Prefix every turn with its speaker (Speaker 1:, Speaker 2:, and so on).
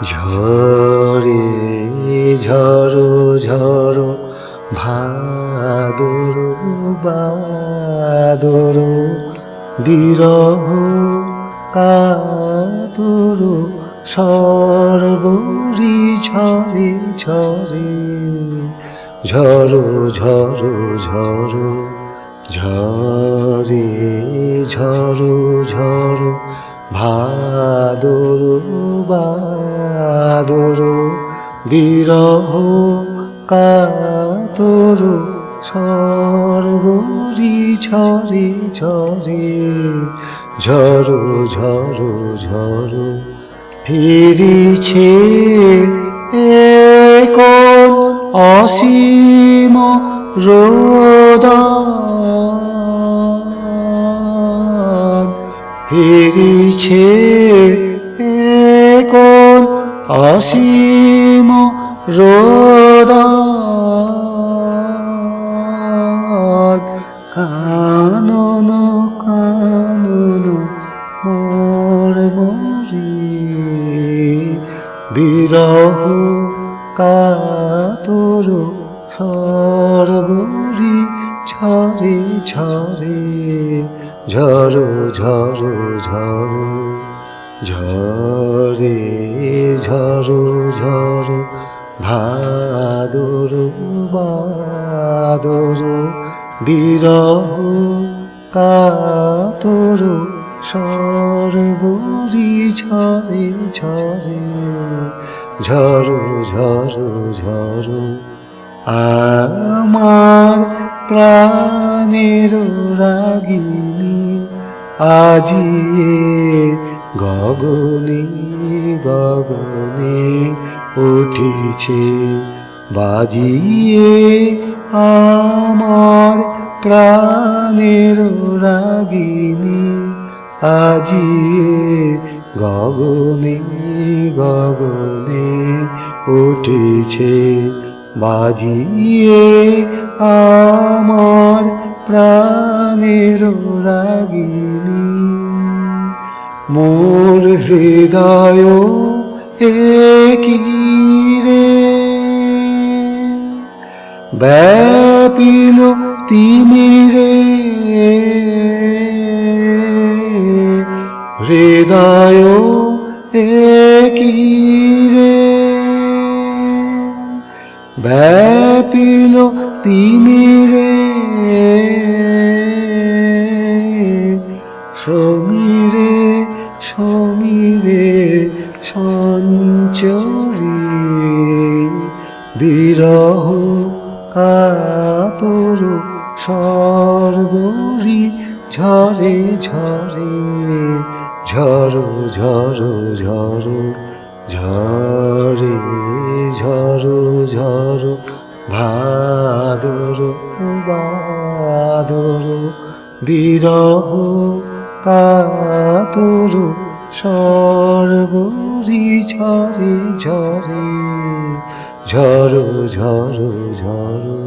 Speaker 1: ঝরে ঝরো ঝরো ভাদর বাদর বিরহ কাতর সর্বরি ঝরে ঝরে ঝরো ঝরো ঝরো ঝরে ঝরো ঝরো ভাদর বাদর বিরহ কাতর সর্বরি ঝরে ঝরে ঝরো ঝরো ঝরো ফিরিছে কোন অসীম রোদন ফিরিছে কোন অসীম রোদন কানন কানন মোর মরি বিরহ কাতর সর্বরি ঝরে ঝরে ঝরো ঝরো ঝরো ঝরে ঝরো ঝরো ভাদর বাদর বিরহ কাতর সর্বরি ঝরে ঝরে ঝরো ঝরো ঝরো আমার প্রাণের রাগিনী আজিয়ে গগনে গগনে উঠিছে বাজিয়ে আমার প্রাণের রাগিনী আজিয়ে গগনে গগনে উঠিছে বাজিয়ে আমার প্রাণের রাগিনী মোর হৃদয় একই রে ব্যাপিল তিমিরে হৃদয় একই রে ব্যাপিল তিমিরে সমীরে সমীরে সঞ্চরি বিরহ কাতর সর্বরি ঝরে ঝরে ঝরো ঝরো ঝরো ঝরে ঝরো ঝরো ভাদর বাদর বিরহ কাতর সর্বরি ঝরে ঝরে ঝরো ঝরো ঝরো।